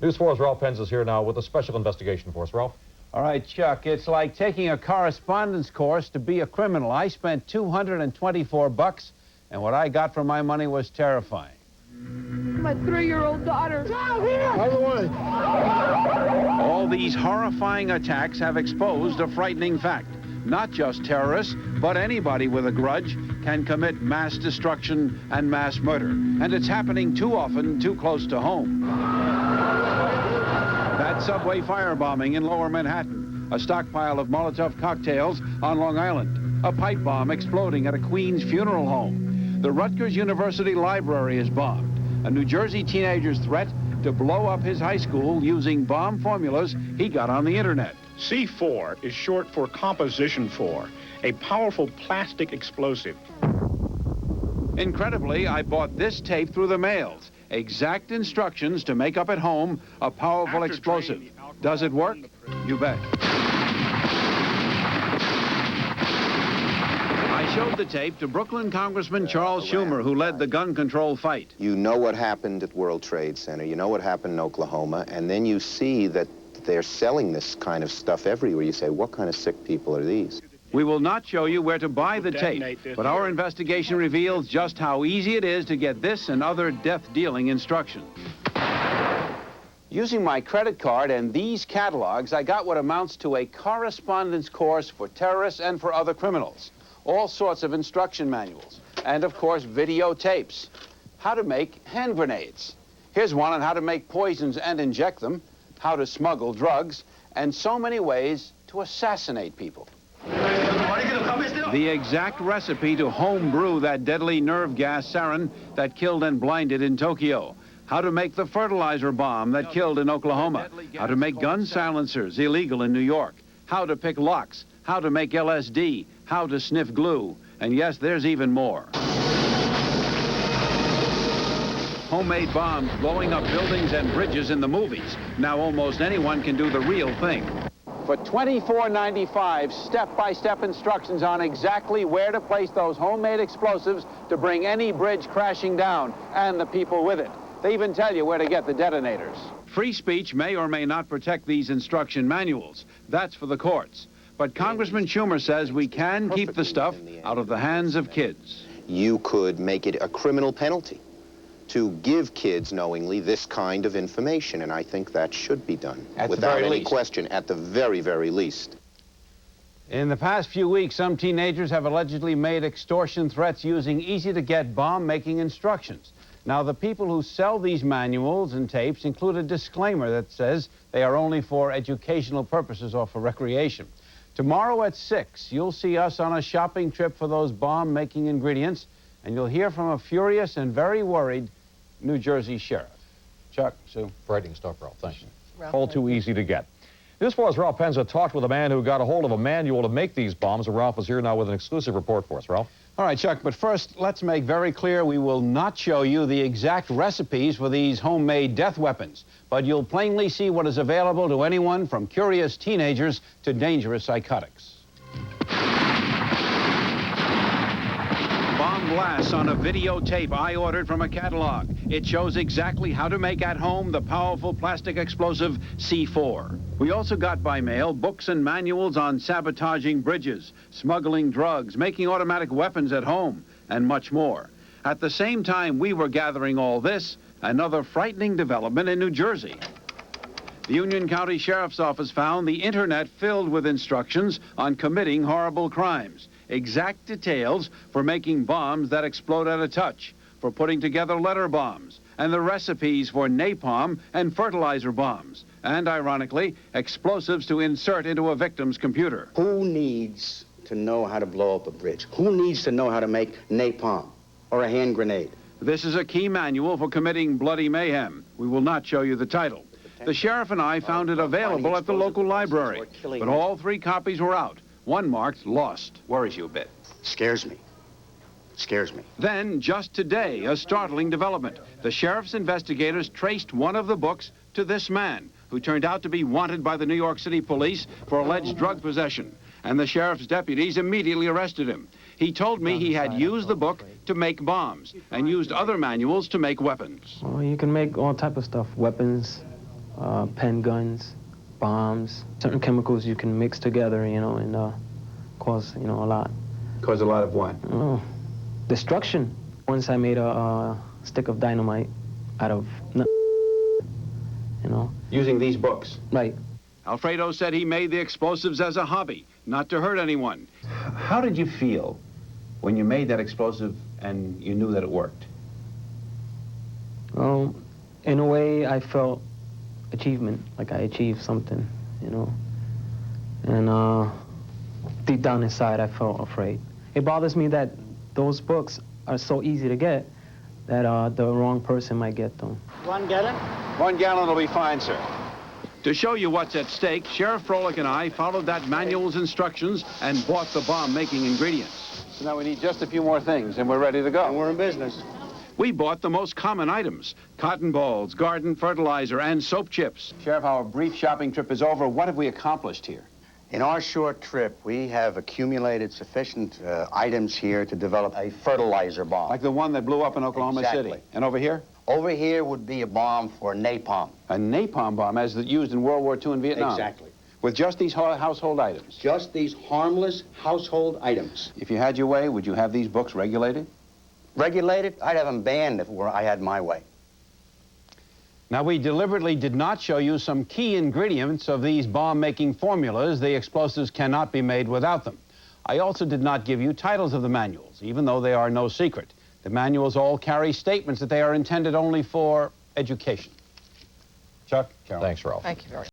News 4's Ralph Penza is here now with a special investigation for us. Ralph? All right, Chuck, it's like taking a correspondence course to be a criminal. I spent $224, and what I got for my money was terrifying. My 3-year-old daughter. Out here! Out of the way. All these horrifying attacks have exposed a frightening fact. Not just terrorists, but anybody with a grudge can commit mass destruction and mass murder. And it's happening too often, too close to home. That subway firebombing in Lower Manhattan, a stockpile of Molotov cocktails on Long Island, a pipe bomb exploding at a Queens funeral home. The Rutgers University Library is bombed. A New Jersey teenager's threat to blow up his high school using bomb formulas he got on the internet. C4 is short for Composition 4, a powerful plastic explosive. Incredibly, I bought this tape through the mails. Exact instructions to make up at home a powerful explosive. Does it work? You bet. I showed the tape to Brooklyn Congressman Charles Schumer, who led the gun control fight. You know what happened at World Trade Center, you know what happened in Oklahoma, and then you see that they're selling this kind of stuff everywhere. You say, what kind of sick people are these? We will not show you where to buy the tape, but our investigation reveals just how easy it is to get this and other death-dealing instructions. Using my credit card and these catalogs, I got what amounts to a correspondence course for terrorists and for other criminals. All sorts of instruction manuals, and of course, videotapes. How to make hand grenades. Here's one on how to make poisons and inject them, how to smuggle drugs, and so many ways to assassinate people. The exact recipe to homebrew that deadly nerve gas sarin that killed and blinded in Tokyo. How to make the fertilizer bomb that killed in Oklahoma. How to make gun silencers illegal in New York. How to pick locks. How to make LSD. How to sniff glue. And yes, there's even more. Homemade bombs blowing up buildings and bridges in the movies. Now almost anyone can do the real thing. For $24.95, step-by-step instructions on exactly where to place those homemade explosives to bring any bridge crashing down, and the people with it. They even tell you where to get the detonators. Free speech may or may not protect these instruction manuals. That's for the courts. But Congressman Schumer says we can keep the stuff out of the hands of kids. You could make it a criminal penalty to give kids knowingly this kind of information, and I think that should be done without any question, at the very, very least. In the past few weeks, some teenagers have allegedly made extortion threats using easy-to-get bomb-making instructions. Now, the people who sell these manuals and tapes include a disclaimer that says they are only for educational purposes or for recreation. Tomorrow at 6, you'll see us on a shopping trip for those bomb-making ingredients, and you'll hear from a furious and very worried New Jersey sheriff. Chuck, Sue. Frightening stuff, Ralph. Thanks. All too easy to get. News 4's Ralph Penza talked with a man who got a hold of a manual to make these bombs, and Ralph is here now with an exclusive report for us. Ralph? All right, Chuck, but first, let's make very clear we will not show you the exact recipes for these homemade death weapons, but you'll plainly see what is available to anyone from curious teenagers to dangerous psychotics. Bomb blasts on a videotape I ordered from a catalog. It shows exactly how to make at home the powerful plastic explosive C4. We also got by mail books and manuals on sabotaging bridges, smuggling drugs, making automatic weapons at home, and much more. At the same time we were gathering all this, another frightening development in New Jersey. The Union County Sheriff's Office found the internet filled with instructions on committing horrible crimes. Exact details for making bombs that explode at a touch, for putting together letter bombs, and the recipes for napalm and fertilizer bombs, and, ironically, explosives to insert into a victim's computer. Who needs to know how to blow up a bridge? Who needs to know how to make napalm or a hand grenade? This is a key manual for committing bloody mayhem. We will not show you the title. The sheriff and I found it available at the local library, but all 3 copies were out. One marked lost. Worries you a bit. Scares me. Scares me. Then, just today, a startling development. The sheriff's investigators traced one of the books to this man, who turned out to be wanted by the New York City police for alleged drug possession. And the sheriff's deputies immediately arrested him. He told me he had used the book to make bombs and used other manuals to make weapons. Well, you can make all type of stuff, weapons, pen guns, bombs, certain chemicals you can mix together, you know, and cause, you know, a lot. Cause a lot of what? Destruction. Once I made a stick of dynamite out of, you know. Using these books? Right. Alfredo said he made the explosives as a hobby, not to hurt anyone. How did you feel when you made that explosive and you knew that it worked? Well, in a way, I felt achievement, like I achieved something, you know. And deep down inside, I felt afraid. It bothers me that those books are so easy to get that the wrong person might get them. 1 gallon? 1 gallon will be fine, sir. To show you what's at stake, Sheriff Froehlich and I followed that manual's instructions and bought the bomb-making ingredients. So now we need just a few more things, and we're ready to go. And we're in business. We bought the most common items: cotton balls, garden fertilizer, and soap chips. Sheriff, our brief shopping trip is over. What have we accomplished here? In our short trip, we have accumulated sufficient items here to develop a fertilizer bomb. Like the one that blew up in Oklahoma Exactly. City. And over here? Over here would be a bomb for napalm. A napalm bomb, as used in World War II in Vietnam. Exactly. With just these household items. Just these harmless household items. If you had your way, would you have these books regulated? Regulated? I'd have them banned if I had my way. Now, we deliberately did not show you some key ingredients of these bomb-making formulas. The explosives cannot be made without them. I also did not give you titles of the manuals, even though they are no secret. The manuals all carry statements that they are intended only for education. Chuck, Carol. Thanks, Ralph. Thank you very much.